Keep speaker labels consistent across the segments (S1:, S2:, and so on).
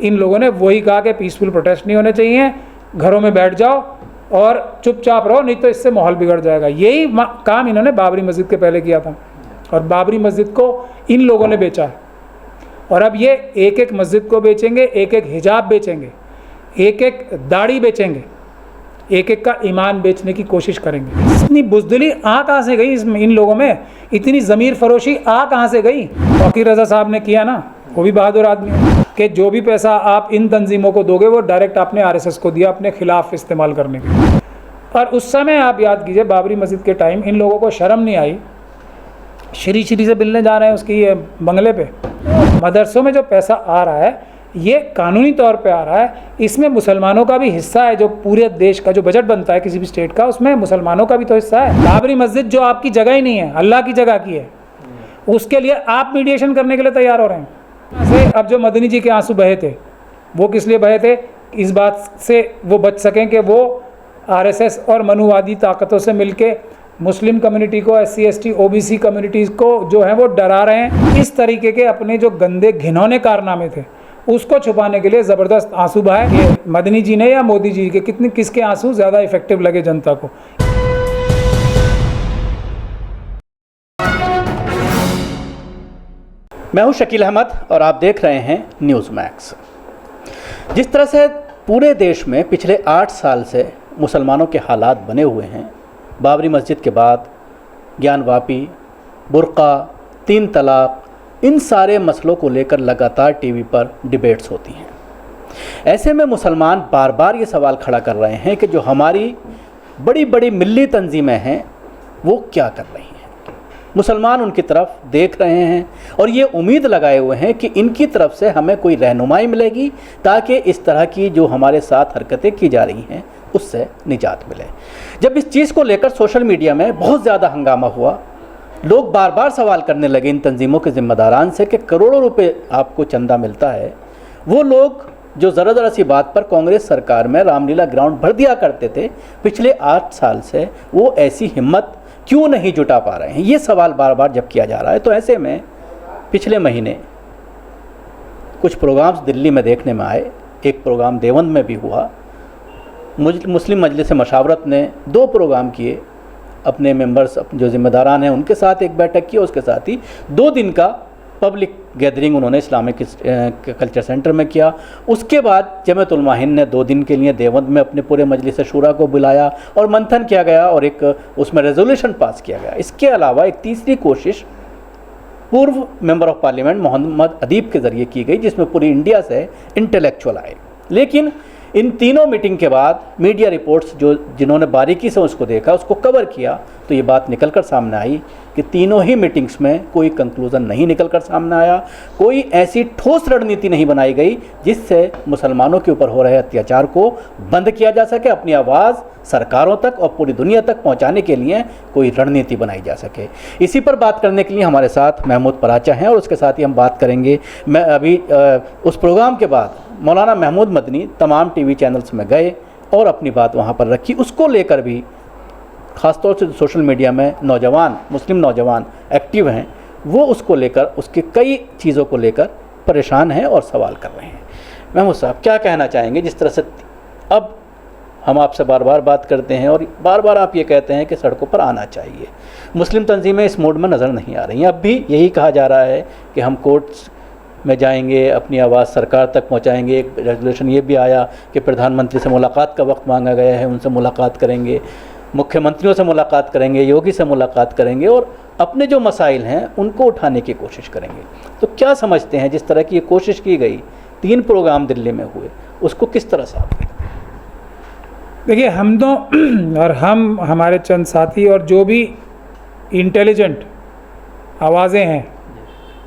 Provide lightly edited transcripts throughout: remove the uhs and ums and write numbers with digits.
S1: इन लोगों ने वही कहा कि पीसफुल प्रोटेस्ट नहीं होने चाहिए, घरों में बैठ जाओ और चुपचाप रहो, नहीं तो इससे माहौल बिगड़ जाएगा। यही काम इन्होंने बाबरी मस्जिद के पहले किया था और बाबरी मस्जिद को इन लोगों ने बेचा है। और अब ये एक एक मस्जिद को बेचेंगे, एक एक हिजाब बेचेंगे, एक एक दाढ़ी बेचेंगे, एक एक का ईमान बेचने की कोशिश करेंगे। इतनी बुज़दिली आ कहाँ से गई इन लोगों में, इतनी ज़मीर फरोशी आ कहाँ से गई? वकील रज़ा साहब ने किया ना, वो भी बहादुर आदमी है कि जो भी पैसा आप इन तंजीमों को दोगे वो डायरेक्ट आपने आरएसएस को दिया अपने खिलाफ इस्तेमाल करने के लिए। और उस समय आप याद कीजिए बाबरी मस्जिद के टाइम इन लोगों को शर्म नहीं आई, श्री से मिलने जा रहे हैं उसकी ये बंगले पे। मदरसों में जो पैसा आ रहा है ये कानूनी तौर पे आ रहा है, इसमें मुसलमानों का भी हिस्सा है। जो पूरे देश का जो बजट बनता है किसी भी स्टेट का, उसमें मुसलमानों का भी तो हिस्सा है। बाबरी मस्जिद जो आपकी जगह ही नहीं है, अल्लाह की जगह की है, उसके लिए आप मीडिएशन करने के लिए तैयार हो रहे हैं। अब जो मदनी जी के आंसू बहे थे वो किस लिए बहे थे? इस बात से वो बच सकें कि वो आरएसएस और मनुवादी ताकतों से मिलके मुस्लिम कम्युनिटी को, SC ST OBC कम्युनिटीज़ को जो है वो डरा रहे हैं। इस तरीके के अपने जो गंदे घिनौने कारनामे थे उसको छुपाने के लिए ज़बरदस्त आंसू बहाए। ये मदनी जी ने या मोदी जी के किसके आंसू ज़्यादा इफेक्टिव लगे जनता को?
S2: मैं हूं शकील अहमद और आप देख रहे हैं न्यूज़ मैक्स। जिस तरह से पूरे देश में पिछले 8 साल से मुसलमानों के हालात बने हुए हैं, बाबरी मस्जिद के बाद ज्ञानवापी, बुर्का, 3 तलाक, इन सारे मसलों को लेकर लगातार टीवी पर डिबेट्स होती हैं। ऐसे में मुसलमान बार बार ये सवाल खड़ा कर रहे हैं कि जो हमारी बड़ी बड़ी मिल्ली तंजीमें हैं वो क्या कर रही हैं। मुसलमान उनकी तरफ देख रहे हैं और ये उम्मीद लगाए हुए हैं कि इनकी तरफ से हमें कोई रहनुमाई मिलेगी ताकि इस तरह की जो हमारे साथ हरकतें की जा रही हैं उससे निजात मिले। जब इस चीज़ को लेकर सोशल मीडिया में बहुत ज़्यादा हंगामा हुआ, लोग बार बार सवाल करने लगे इन तंजीमों के ज़िम्मेदारान से कि करोड़ों रुपए आपको चंदा मिलता है। वो लोग जो ज़रा सी बात पर कांग्रेस सरकार में रामलीला ग्राउंड भर दिया करते थे, पिछले 8 साल से वो ऐसी हिम्मत क्यों नहीं जुटा पा रहे हैं? ये सवाल बार बार जब किया जा रहा है तो ऐसे में पिछले महीने कुछ प्रोग्राम्स दिल्ली में देखने में आए। एक प्रोग्राम देवबंद में भी हुआ। मुस्लिम मजलिस मशावरत ने 2 प्रोग्राम किए, अपने मेंबर्स जो ज़िम्मेदारान हैं उनके साथ एक बैठक की, उसके साथ ही 2 दिन का पब्लिक गैदरिंग उन्होंने इस्लामिक कल्चर सेंटर में किया। उसके बाद जमात उलमा हिंद ने 2 दिन के लिए देवबंद में अपने पूरे मजलिस शूरा को बुलाया और मंथन किया गया और एक उसमें रेजोल्यूशन पास किया गया। इसके अलावा एक तीसरी कोशिश पूर्व मेंबर ऑफ पार्लियामेंट मोहम्मद अदीब के ज़रिए की गई, जिसमें पूरी इंडिया से इंटेलेक्चुअल आए। लेकिन इन तीनों मीटिंग के बाद मीडिया रिपोर्ट्स जिन्होंने बारीकी से उसको देखा, उसको कवर किया, तो ये बात निकलकर सामने आई कि तीनों ही मीटिंग्स में कोई कंक्लूज़न नहीं निकलकर सामने आया। कोई ऐसी ठोस रणनीति नहीं बनाई गई जिससे मुसलमानों के ऊपर हो रहे अत्याचार को बंद किया जा सके, अपनी आवाज़ सरकारों तक और पूरी दुनिया तक पहुंचाने के लिए कोई रणनीति बनाई जा सके। इसी पर बात करने के लिए हमारे साथ महमूद पराचा हैं और उसके साथ ही हम बात करेंगे। मैं अभी उस प्रोग्राम के बाद मौलाना महमूद मदनी तमाम टीवी चैनल्स में गए और अपनी बात वहाँ पर रखी। उसको लेकर भी ख़ासतौर से सोशल मीडिया में नौजवान, मुस्लिम नौजवान एक्टिव हैं, वो उसको लेकर, उसके कई चीज़ों को लेकर परेशान हैं और सवाल कर रहे हैं। महमूद साहब, क्या कहना चाहेंगे? जिस तरह से अब हम आपसे बार बार बात करते हैं और बार बार आप ये कहते हैं कि सड़कों पर आना चाहिए, मुस्लिम तंजीमें इस मोड में नज़र नहीं आ रही हैं। अब भी यही कहा जा रहा है कि हम कोर्ट्स में जाएंगे, अपनी आवाज़ सरकार तक पहुंचाएंगे। एक रेजोल्यूशन ये भी आया कि प्रधानमंत्री से मुलाकात का वक्त मांगा गया है, उनसे मुलाकात करेंगे, मुख्यमंत्रियों से मुलाकात करेंगे, योगी से मुलाकात करेंगे और अपने जो मसाइल हैं उनको उठाने की कोशिश करेंगे। तो क्या समझते हैं, जिस तरह की ये कोशिश की गई, 3 प्रोग्राम दिल्ली में हुए, उसको किस तरह से आप देखते हैं?
S1: देखिए, हम तो और हम हमारे चंद साथी और जो भी इंटेलिजेंट आवाज़ें हैं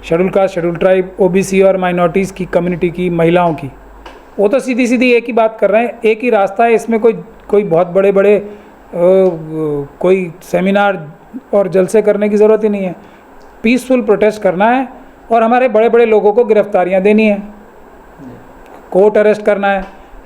S1: schedule caste, schedule tribe, OBC और माइनॉरिटीज़ की कम्युनिटी की, महिलाओं की, वो तो सीधी सीधी एक ही बात कर रहे हैं। एक ही रास्ता है, इसमें कोई बहुत बड़े बड़े कोई सेमिनार और जलसे करने की ज़रूरत ही नहीं है। पीसफुल प्रोटेस्ट करना है और हमारे बड़े बड़े लोगों को गिरफ्तारियां देनी है, कोर्ट अरेस्ट करना है।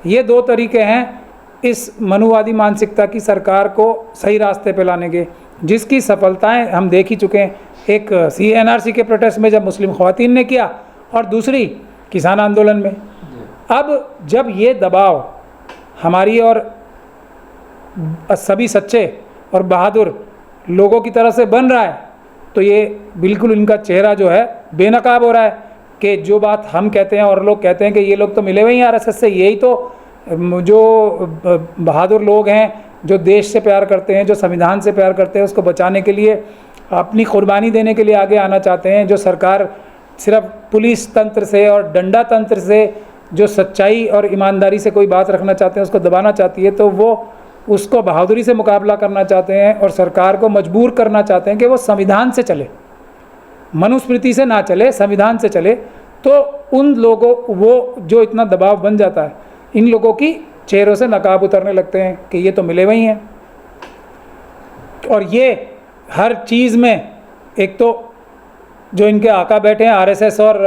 S1: ये 2 तरीके हैं इस मनुवादी मानसिकता की सरकार को सही रास्ते पे लाने के, जिसकी सफलताएं हम देख ही चुके हैं। एक CNRC के प्रोटेस्ट में जब मुस्लिम ख़वातीन ने किया और दूसरी किसान आंदोलन में। अब जब ये दबाव हमारी और सभी सच्चे और बहादुर लोगों की तरफ से बन रहा है, तो ये बिल्कुल इनका चेहरा जो है बेनकाब हो रहा है कि जो बात हम कहते हैं और लोग कहते हैं कि ये लोग तो मिले हुए ही आरएसएस से, यही तो जो बहादुर लोग हैं, जो देश से प्यार करते हैं, जो संविधान से प्यार करते हैं, उसको बचाने के लिए अपनी कुर्बानी देने के लिए आगे आना चाहते हैं। जो सरकार सिर्फ पुलिस तंत्र से और डंडा तंत्र से जो सच्चाई और ईमानदारी से कोई बात रखना चाहते हैं, उसको दबाना चाहती है, तो वो उसको बहादुरी से मुकाबला करना चाहते हैं और सरकार को मजबूर करना चाहते हैं कि वो संविधान से चले, मनुस्मृति से ना चले, संविधान से चले। तो उन लोगों वो जो इतना दबाव बन जाता है, इन लोगों की चेहरों से नकाब उतरने लगते हैं कि ये तो मिले हुए ही हैं। और ये हर चीज़ में, एक तो जो इनके आका बैठे हैं आरएसएस और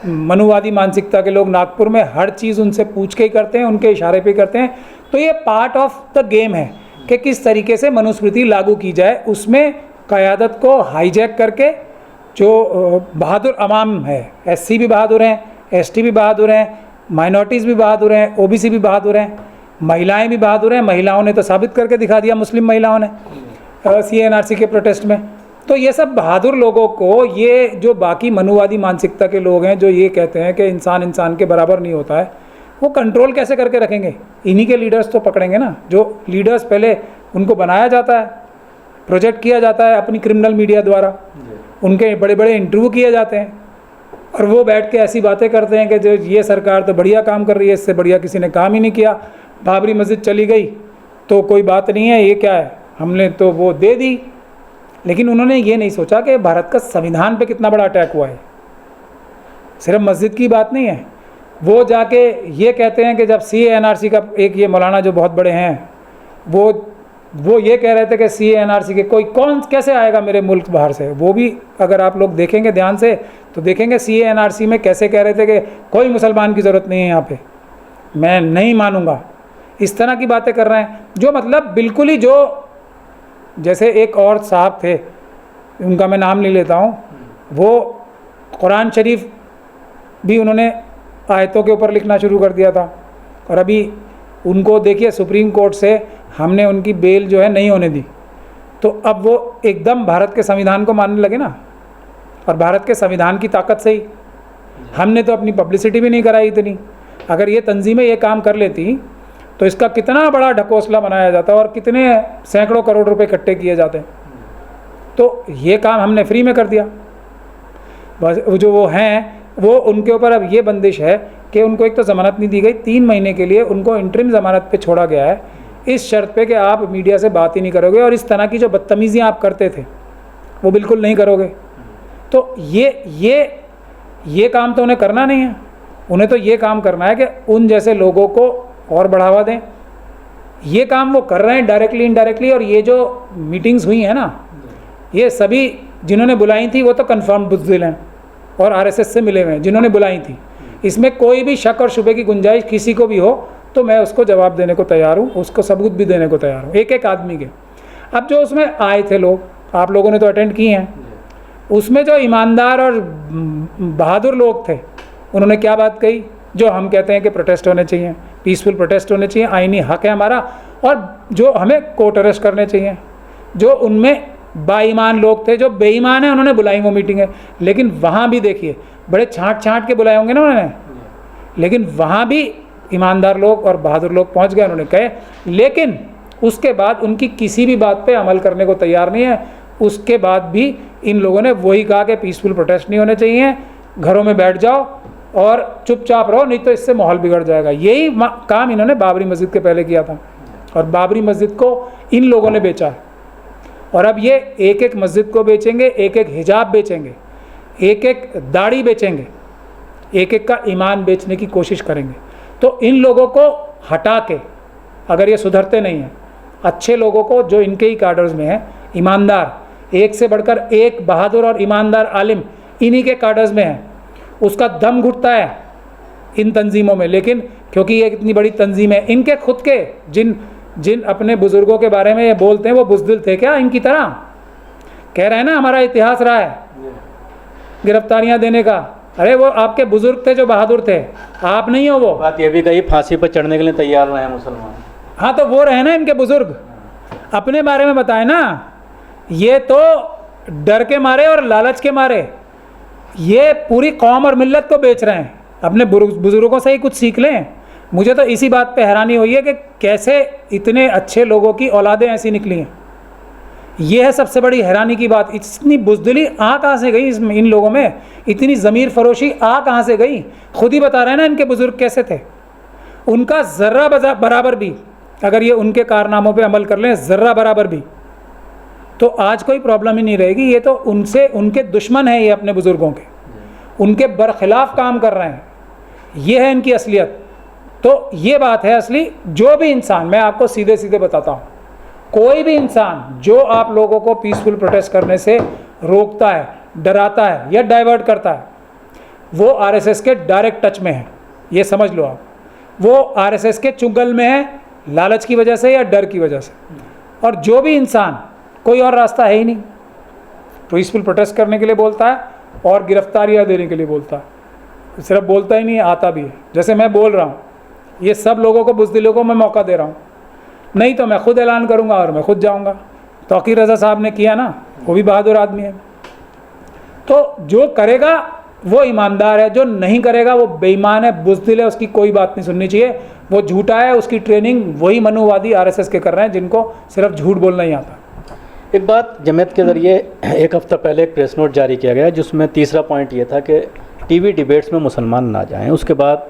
S1: मनुवादी मानसिकता के लोग नागपुर में, हर चीज़ उनसे पूछ के ही करते हैं, उनके इशारे पे करते हैं। तो ये पार्ट ऑफ द गेम है कि किस तरीके से मनुस्मृति लागू की जाए। उसमें क़यादत को हाईजैक करके जो बहादुर अवाम है, एससी भी बहादुर हैं, एसटी भी बहादुर हैं, माइनॉरिटीज़ भी बहादुर हैं, ओबीसी भी बहादुर हैं, महिलाएं भी बहादुर हैं। महिलाओं ने तो साबित करके दिखा दिया, मुस्लिम महिलाओं ने CNRC के प्रोटेस्ट में। तो ये सब बहादुर लोगों को, ये जो बाकी मनुवादी मानसिकता के लोग हैं जो ये कहते हैं कि इंसान इंसान के बराबर नहीं होता है, वो कंट्रोल कैसे करके रखेंगे? इन्हीं के लीडर्स तो पकड़ेंगे ना। जो लीडर्स पहले उनको बनाया जाता है, प्रोजेक्ट किया जाता है अपनी क्रिमिनल मीडिया द्वारा, उनके बड़े बड़े इंटरव्यू किए जाते हैं और वो बैठ के ऐसी बातें करते हैं कि जो ये सरकार तो बढ़िया काम कर रही है, इससे बढ़िया किसी ने काम ही नहीं किया। बाबरी मस्जिद चली गई तो कोई बात नहीं है, ये क्या है, हमने तो वो दे दी। लेकिन उन्होंने ये नहीं सोचा कि भारत का संविधान पे कितना बड़ा अटैक हुआ है। सिर्फ मस्जिद की बात नहीं है। वो जाके ये कहते हैं कि जब CNRC का एक ये मौलाना जो बहुत बड़े हैं, वो ये कह रहे थे कि CNRC के कोई कौन कैसे आएगा मेरे मुल्क बाहर से। वो भी अगर आप लोग देखेंगे ध्यान से तो देखेंगे CNRC में कैसे कह रहे थे कि कोई मुसलमान की ज़रूरत नहीं है यहाँ पे, मैं नहीं मानूंगा। इस तरह की बातें कर रहे हैं जो मतलब बिल्कुल ही, जो जैसे एक और साहब थे, उनका मैं नाम नहीं लेता हूँ, वो कुरान शरीफ भी उन्होंने आयतों के ऊपर लिखना शुरू कर दिया था। और अभी उनको देखिए सुप्रीम कोर्ट से हमने उनकी बेल जो है नहीं होने दी, तो अब वो एकदम भारत के संविधान को मानने लगे ना। और भारत के संविधान की ताकत से ही हमने तो अपनी पब्लिसिटी भी नहीं कराई इतनी। अगर ये तंजीमें ये काम कर लेती तो इसका कितना बड़ा ढकोसला बनाया जाता और कितने सैकड़ों करोड़ रुपए इकट्ठे किए जाते। तो ये काम हमने फ्री में कर दिया। बस जो वो हैं, वो उनके ऊपर अब ये बंदिश है कि उनको एक तो ज़मानत नहीं दी गई, 3 महीने के लिए उनको इंटरिम ज़मानत पे छोड़ा गया है, इस शर्त पे कि आप मीडिया से बात ही नहीं करोगे और इस तरह की जो बदतमीज़ियाँ आप करते थे वो बिल्कुल नहीं करोगे। तो ये काम तो उन्हें करना नहीं है। उन्हें तो ये काम करना है कि उन जैसे लोगों को और बढ़ावा दें। ये काम वो कर रहे हैं डायरेक्टली इनडायरेक्टली। और ये जो मीटिंग्स हुई हैं ना, ये सभी जिन्होंने बुलाई थी वो तो कन्फर्म बुज़दिल हैं और आरएसएस से मिले हुए हैं जिन्होंने बुलाई थी। इसमें कोई भी शक और शुबे की गुंजाइश किसी को भी हो तो मैं उसको जवाब देने को तैयार हूँ, उसको सबूत भी देने को तैयार हूँ, एक एक आदमी के। अब जो उसमें आए थे लोग, आप लोगों ने तो अटेंड किए हैं, उसमें जो ईमानदार और बहादुर लोग थे उन्होंने क्या बात कही? जो हम कहते हैं कि प्रोटेस्ट होने चाहिए, पीसफुल प्रोटेस्ट होने चाहिए, आईनी हक है हमारा, और जो हमें कोर्ट अरेस्ट करने चाहिए। जो उनमें बाईमान लोग थे, जो बेईमान हैं, उन्होंने बुलाई वो मीटिंग है। लेकिन वहाँ भी देखिए बड़े छांट के बुलाए होंगे ना उन्होंने, लेकिन वहाँ भी ईमानदार लोग और बहादुर लोग पहुँच गए, उन्होंने कहे। लेकिन उसके बाद उनकी किसी भी बात पे अमल करने को तैयार नहीं है। उसके बाद भी इन लोगों ने वही कहा कि पीसफुल प्रोटेस्ट नहीं होने चाहिए, घरों में बैठ जाओ और चुपचाप रहो, नहीं तो इससे माहौल बिगड़ जाएगा। यही काम इन्होंने बाबरी मस्जिद के पहले किया था और बाबरी मस्जिद को इन लोगों ने बेचा है। और अब ये एक एक मस्जिद को बेचेंगे, एक एक हिजाब बेचेंगे, एक एक दाढ़ी बेचेंगे, एक एक का ईमान बेचने की कोशिश करेंगे। तो इन लोगों को हटा के, अगर ये सुधरते नहीं हैं, अच्छे लोगों को जो इनके ही काडर्स में हैं, ईमानदार, एक से बढ़कर एक बहादुर और ईमानदार आलिम इन्हीं के काडर्स में है, उसका दम घुटता है इन तंजीमों में। लेकिन क्योंकि ये इतनी बड़ी तंजीम है, इनके खुद के जिन अपने बुज़ुर्गों के बारे में ये बोलते हैं वो बुज़दिल थे क्या इनकी तरह? कह रहे हैं ना हमारा इतिहास रहा है गिरफ्तारियां देने का, अरे वो आपके बुजुर्ग थे जो बहादुर थे, आप नहीं हो वो।
S2: बात ये भी कही फांसी पर चढ़ने के लिए तैयार रहे हैं मुसलमान।
S1: हाँ तो वो रहे ना इनके बुजुर्ग, अपने बारे में बताए ना। ये तो डर के मारे और लालच के मारे ये पूरी कौम और मिल्लत को बेच रहे हैं। अपने बुजुर्गों से ही कुछ सीख लें। मुझे तो इसी बात पे हैरानी हुई है कि कैसे इतने अच्छे लोगों की औलादें ऐसी निकली हैं। ये है सबसे बड़ी हैरानी की बात। इतनी बुज़दिली आ कहाँ से गई इन लोगों में, इतनी ज़मीर फरोशी आ कहाँ से गई। खुद ही बता रहे हैं ना इनके बुज़ुर्ग कैसे थे। उनका ज़र्रा बराबर भी अगर ये उनके कारनामों पे अमल कर लें, ज़र्रा बराबर भी, तो आज कोई प्रॉब्लम ही नहीं रहेगी। ये तो उनसे उनके दुश्मन हैं, ये अपने बुज़ुर्गों के, उनके बरखिलाफ़ काम कर रहे हैं। ये है इनकी असलियत। तो ये बात है असली। जो भी इंसान, मैं आपको सीधे सीधे बताता हूँ, कोई भी इंसान जो आप लोगों को पीसफुल प्रोटेस्ट करने से रोकता है, डराता है या डाइवर्ट करता है, वो आरएसएस के डायरेक्ट टच में है। ये समझ लो आप, वो आरएसएस के चुंगल में है, लालच की वजह से या डर की वजह से। और जो भी इंसान, कोई और रास्ता है ही नहीं, पीसफुल प्रोटेस्ट करने के लिए बोलता है और गिरफ्तारियाँ देने के लिए बोलता है। सिर्फ बोलता ही नहीं, आता भी है। जैसे मैं बोल रहा हूँ, ये सब लोगों को, बुज़दिलों को मैं मौका दे रहा हूँ। नहीं तो मैं खुद ऐलान करूँगा और मैं खुद जाऊँगा। तौकीर रज़ा साहब ने किया ना, वो भी बहादुर आदमी है। तो जो करेगा वो ईमानदार है, जो नहीं करेगा वो बेईमान है, बुज़दिल है, उसकी कोई बात नहीं सुननी चाहिए। वो झूठा है, उसकी ट्रेनिंग वही मनुवादी आरएसएस के कर रहे हैं जिनको सिर्फ झूठ बोलना ही आता।
S2: एक बात जमात के ज़रिए एक हफ़्ता पहले एक प्रेस नोट जारी किया गया जिसमें तीसरा पॉइंट ये था कि टीवी डिबेट्स में मुसलमान ना जाएं। उसके बाद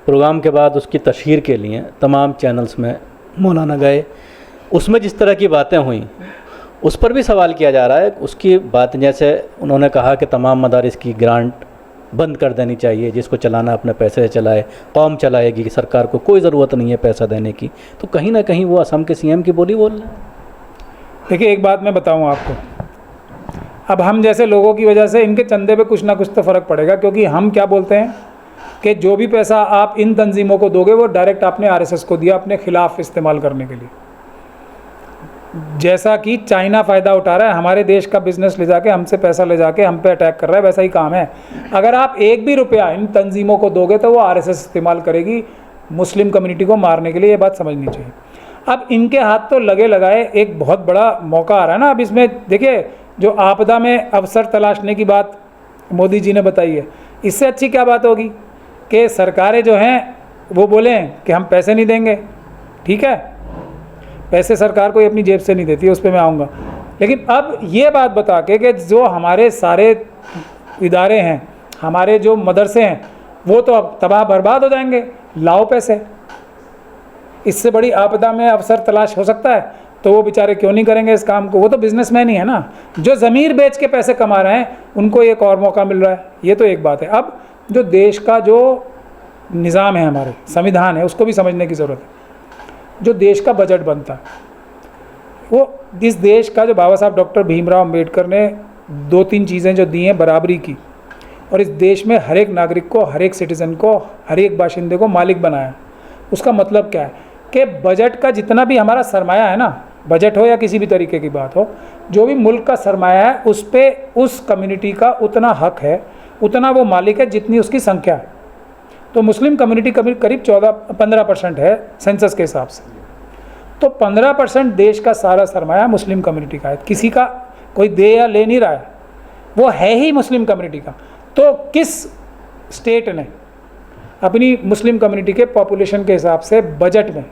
S2: प्रोग्राम के बाद उसकी तशहीर के लिए तमाम चैनल्स में मौलाना गए। उसमें जिस तरह की बातें हुई उस पर भी सवाल किया जा रहा है। उसकी बात, जैसे उन्होंने कहा कि तमाम मदारिस की ग्रांट बंद कर देनी चाहिए, जिसको चलाना अपने पैसे से चलाए, कौम चलाएगी, सरकार को कोई ज़रूरत नहीं है पैसा देने की। तो कहीं ना कहीं वो असम के सीएम की बोली बोल रहे हैं।
S1: देखिए एक बात मैं बताऊं आपको, अब हम जैसे लोगों की वजह से इनके चंदे पे कुछ ना कुछ तो फ़र्क पड़ेगा, क्योंकि हम क्या बोलते हैं कि जो भी पैसा आप इन तंजीमों को दोगे वो डायरेक्ट आपने आरएसएस को दिया अपने खिलाफ इस्तेमाल करने के लिए। जैसा कि चाइना फ़ायदा उठा रहा है, हमारे देश का बिजनेस ले जाके, हमसे पैसा ले जाके हम पे अटैक कर रहा है, वैसा ही काम है। अगर आप एक भी रुपया इन तंजीमों को दोगे तो वो आरएसएस इस्तेमाल करेगी मुस्लिम कम्युनिटी को मारने के लिए। ये बात समझनी चाहिए। अब इनके हाथ तो लगे लगाए एक बहुत बड़ा मौका आ रहा है ना। अब इसमें देखिए, जो आपदा में अवसर तलाशने की बात मोदी जी ने बताई है, इससे अच्छी क्या बात होगी कि सरकारें जो हैं वो बोलें कि हम पैसे नहीं देंगे। ठीक है, पैसे सरकार कोई अपनी जेब से नहीं देती है, उस पर मैं आऊँगा। लेकिन अब ये बात बता के कि जो हमारे सारे इदारे हैं, हमारे जो मदरसे हैं, वो तो अब तबाह बर्बाद हो जाएंगे, लाओ पैसे। इससे बड़ी आपदा में अवसर तलाश हो सकता है तो वो बेचारे क्यों नहीं करेंगे इस काम को। वो तो बिजनेसमैन ही है ना, जो ज़मीर बेच के पैसे कमा रहे हैं, उनको एक और मौका मिल रहा है। ये तो एक बात है। अब जो देश का जो निज़ाम है, हमारे संविधान है, उसको भी समझने की ज़रूरत है। जो देश का बजट बनता है, वो इस देश का, जो बाबा साहब डॉक्टर भीमराव अम्बेडकर ने 2-3 चीज़ें जो दी हैं बराबरी की, और इस देश में हर एक नागरिक को, हर एक सिटीज़न को, हर एक बाशिंदे को मालिक बनाया। उसका मतलब क्या है कि बजट का जितना भी हमारा सरमाया है ना, बजट हो या किसी भी तरीके की बात हो, जो भी मुल्क का सरमाया है उस पर उस कम्युनिटी का उतना हक है, उतना वो मालिक है जितनी उसकी संख्या है। तो मुस्लिम कम्युनिटी करीब 14-15% है सेंसस के हिसाब से। तो 15% देश का सारा सरमाया मुस्लिम कम्युनिटी का है। किसी का कोई दे या ले नहीं रहा है, वो है ही मुस्लिम कम्युनिटी का। तो किस स्टेट ने अपनी मुस्लिम कम्युनिटी के पॉपुलेशन के हिसाब से बजट में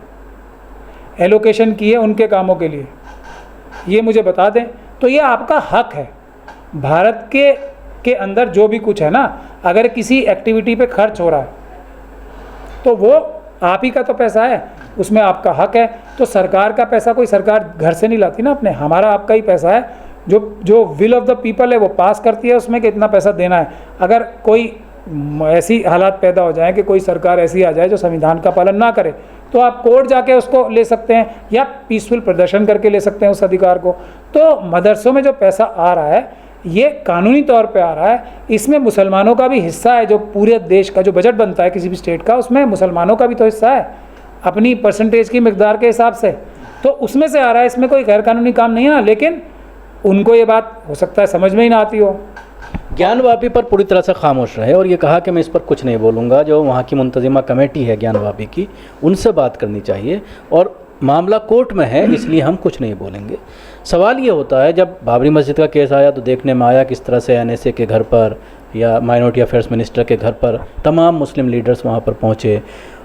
S1: एलोकेशन की है उनके कामों के लिए, ये मुझे बता दें। तो ये आपका हक है। भारत के अंदर जो भी कुछ है ना, अगर किसी एक्टिविटी पे खर्च हो रहा है तो वो आप ही का तो पैसा है, उसमें आपका हक है। तो सरकार का पैसा कोई सरकार घर से नहीं लाती ना अपने, हमारा आपका ही पैसा है। जो विल ऑफ द पीपल है वो पास करती है उसमें कि इतना पैसा देना है। अगर कोई ऐसी हालात पैदा हो जाए कि कोई सरकार ऐसी आ जाए जो संविधान का पालन ना करे, तो आप कोर्ट जाके उसको ले सकते हैं या पीसफुल प्रदर्शन करके ले सकते हैं उस अधिकार को। तो मदरसों में जो पैसा आ रहा है ये कानूनी तौर पे आ रहा है, इसमें मुसलमानों का भी हिस्सा है। जो पूरे देश का जो बजट बनता है किसी भी स्टेट का, उसमें मुसलमानों का भी तो हिस्सा है अपनी परसेंटेज की मिकदार के हिसाब से, तो उसमें से आ रहा है। इसमें कोई गैर कानूनी काम नहीं है ना। लेकिन उनको ये बात हो सकता है समझ में ही ना आती हो,
S2: ज्ञानवापी पर पूरी तरह से खामोश रहे और ये कहा कि मैं इस पर कुछ नहीं बोलूँगा। जो वहाँ की मुंतजिमा कमेटी है ज्ञानवापी की, उनसे बात करनी चाहिए और मामला कोर्ट में है इसलिए हम कुछ नहीं बोलेंगे। सवाल ये होता है, जब बाबरी मस्जिद का केस आया तो देखने में आया किस तरह से NSA के घर पर या माइनॉरिटी अफेयर्स मिनिस्टर के घर पर तमाम मुस्लिम लीडर्स वहाँ पर पहुँचे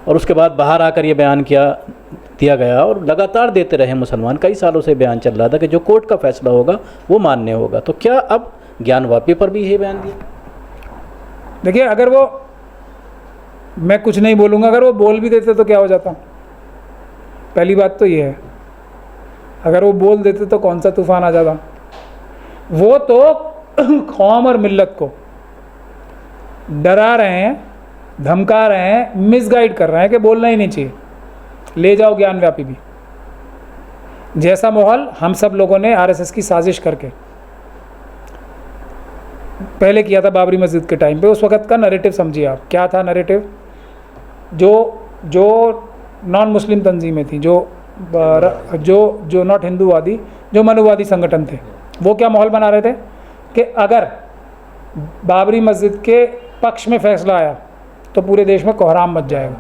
S2: और उसके बाद बाहर आकर ये बयान दिया गया और लगातार देते रहे मुसलमान। कई सालों से बयान चल रहा था कि जो कोर्ट का फैसला होगा वो मान्य होगा। तो क्या अब ज्ञानवापी पर भी यही बयान दिया?
S1: देखिए, अगर वो, मैं कुछ नहीं बोलूँगा, अगर वो बोल भी देते तो क्या हो जाता? पहली बात तो ये है, अगर वो बोल देते तो कौन सा तूफान आ जाता। वो तो कौम और मिल्लत को डरा रहे हैं, धमका रहे हैं, मिसगाइड कर रहे हैं कि बोलना ही नहीं चाहिए, ले जाओ ज्ञानवापी भी। जैसा माहौल हम सब लोगों ने RSS की साजिश करके पहले किया था बाबरी मस्जिद के टाइम पे, उस वक्त का नैरेटिव समझिए आप। क्या था नैरेटिव? जो नॉन मुस्लिम तंजीमें थी, जो नॉट हिंदूवादी, जो मनुवादी संगठन थे, वो क्या माहौल बना रहे थे कि अगर बाबरी मस्जिद के पक्ष में फैसला आया तो पूरे देश में कोहराम मच जाएगा।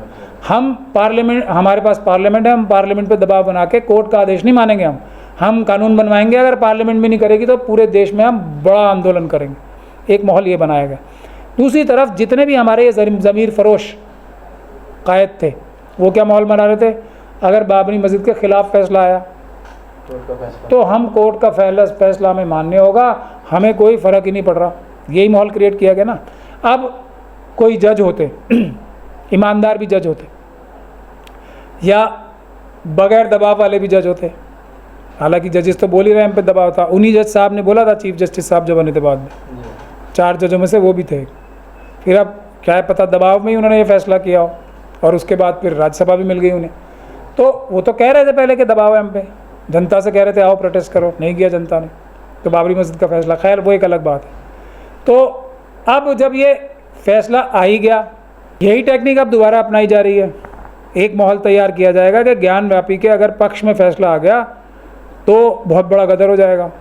S1: हम पार्लियामेंट, हमारे पास पार्लियामेंट है, हम पार्लियामेंट पे दबाव बना के कोर्ट का आदेश नहीं मानेंगे, हम कानून बनवाएंगे। अगर पार्लियामेंट भी नहीं करेगी तो पूरे देश में हम बड़ा आंदोलन करेंगे। एक माहौल ये बनाया गया। दूसरी तरफ जितने भी हमारे ये ज़मीर फरोश कायद थे, वो क्या माहौल बना रहे थे? अगर बाबरी मस्जिद के ख़िलाफ़ फैसला आया तो हम कोर्ट का फैसला हमें मान्य होगा, हमें कोई फ़र्क ही नहीं पड़ रहा। यही माहौल क्रिएट किया गया ना। अब कोई जज होते, ईमानदार भी जज होते या बगैर दबाव वाले भी जज होते, हालांकि जजेस तो बोल ही रहे हैं हम पे दबाव था। उन्हीं जज साहब ने बोला था, चीफ जस्टिस साहब जो बने थे बाद में, 4 जजों में से वो भी थे। फिर अब क्या है पता, दबाव में ही उन्होंने ये फैसला किया हो और उसके बाद फिर राज्यसभा भी मिल गई उन्हें। तो वो तो कह रहे थे पहले कि दबाव है हम पे, जनता से कह रहे थे आओ प्रोटेस्ट करो, नहीं किया जनता ने, तो बाबरी मस्जिद का फैसला, खैर वो एक अलग बात है। तो अब जब ये फैसला आ ही गया, यही टेक्निक अब दोबारा अपनाई जा रही है। एक माहौल तैयार किया जाएगा कि ज्ञानवापी के अगर पक्ष में फैसला आ गया तो बहुत बड़ा गदर हो जाएगा,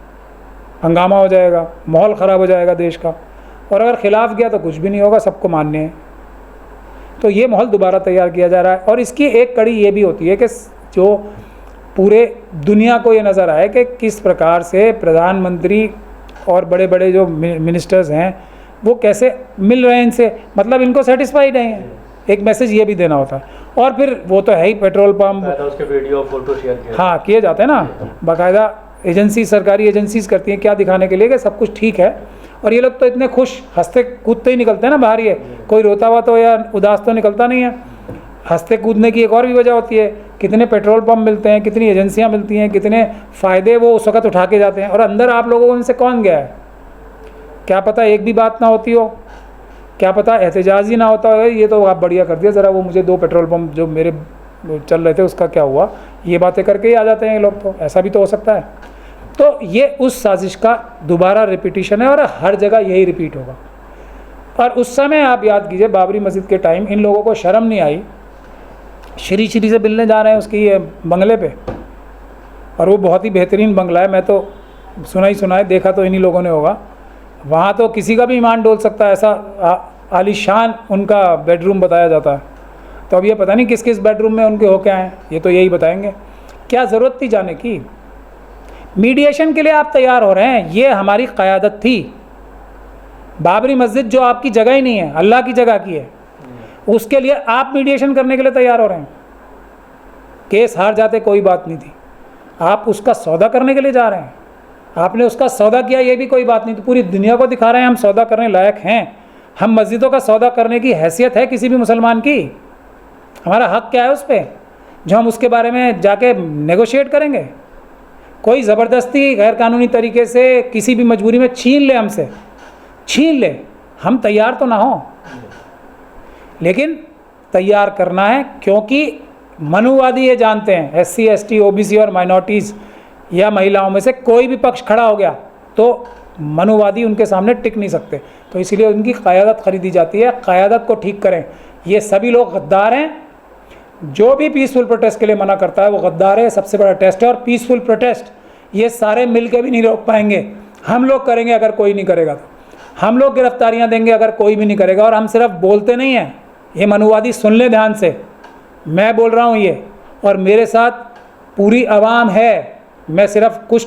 S1: हंगामा हो जाएगा, माहौल ख़राब हो जाएगा देश का, और अगर खिलाफ गया तो कुछ भी नहीं होगा, सबको मान्य है। तो ये माहौल दोबारा तैयार किया जा रहा है। और इसकी एक कड़ी ये भी होती है कि जो पूरे दुनिया को ये नज़र आए कि किस प्रकार से प्रधानमंत्री और बड़े बड़े जो मिनिस्टर्स हैं वो कैसे मिल रहे हैं इनसे, मतलब इनको सेटिस्फाइड नहीं है। एक मैसेज ये भी देना होता है। और फिर वो तो है ही, पेट्रोल पंप,
S2: उसके वीडियो फोटो शेयर
S1: हाँ किए जाते हैं ना, बाकायदा एजेंसी, सरकारी एजेंसीज करती हैं, क्या दिखाने के लिए कि सब कुछ ठीक है। और ये लोग तो इतने खुश हंसते कूदते ही निकलते हैं ना बाहर, ये कोई रोता हुआ तो या उदास तो निकलता नहीं है। हंसते कूदने की एक और भी वजह होती है, कितने पेट्रोल पंप मिलते हैं, कितनी एजेंसियां मिलती हैं, कितने फ़ायदे वो उस वक्त उठा के जाते हैं। और अंदर आप लोगों को उनसे कौन गया है, क्या पता एक भी बात ना होती हो, क्या पता एहतजाज ही ना होता हो, ये तो आप बढ़िया कर दिया, ज़रा वो मुझे 2 पेट्रोल पंप जो मेरे चल रहे थे उसका क्या हुआ, ये बातें करके ही आ जाते हैं ये लोग। तो ऐसा भी तो हो सकता है। तो ये उस साजिश का दोबारा रिपीटिशन है और हर जगह यही रिपीट होगा। और उस समय आप याद कीजिए, बाबरी मस्जिद के टाइम इन लोगों को शर्म नहीं आई, श्री से मिलने जा रहे हैं उसकी ये बंगले पे, और वो बहुत ही बेहतरीन बंगला है, मैं तो सुना है, देखा तो इन्हीं लोगों ने होगा। वहाँ तो किसी का भी ईमान डोल सकता है, ऐसा आलीशान उनका बेडरूम बताया जाता है। तो अब ये पता नहीं किस किस बेडरूम में उनके हो क्या हैं, ये तो यही बताएंगे। क्या ज़रूरत थी जाने की? मीडिएशन के लिए आप तैयार हो रहे हैं, ये हमारी क़यादत थी। बाबरी मस्जिद जो आपकी जगह ही नहीं है, अल्लाह की जगह की है, उसके लिए आप मीडिएशन करने के लिए तैयार हो रहे हैं। केस हार जाते कोई बात नहीं थी, आप उसका सौदा करने के लिए जा रहे हैं। आपने उसका सौदा किया, ये भी कोई बात नहीं, तो पूरी दुनिया को दिखा रहे हैं हम सौदा करने लायक हैं। हम मस्जिदों का सौदा करने की हैसियत है किसी भी मुसलमान की? हमारा हक़ क्या है उस पर जो हम उसके बारे में जाके नेगोशिएट करेंगे? कोई ज़बरदस्ती गैर कानूनी तरीके से किसी भी मजबूरी में छीन ले, हमसे छीन ले, हम तैयार तो ना हो, लेकिन तैयार करना है, क्योंकि मनुवादी ये जानते हैं SC ST OBC और माइनॉरिटीज़ या महिलाओं में से कोई भी पक्ष खड़ा हो गया तो मनुवादी उनके सामने टिक नहीं सकते। तो इसीलिए उनकी क़यादत ख़रीदी जाती है। क़यादत को ठीक करें। ये सभी लोग गद्दार हैं। जो भी पीसफुल प्रोटेस्ट के लिए मना करता है वो गद्दार है, सबसे बड़ा टेस्ट है। और पीसफुल प्रोटेस्ट ये सारे मिल के भी नहीं रोक पाएंगे, हम लोग करेंगे अगर कोई नहीं करेगा तो। हम लोग गिरफ्तारियां देंगे अगर कोई भी नहीं करेगा। और हम सिर्फ बोलते नहीं हैं, ये मनुवादी सुन ले ध्यान से, मैं बोल रहा हूँ ये, और मेरे साथ पूरी आवाम है। मैं सिर्फ कुछ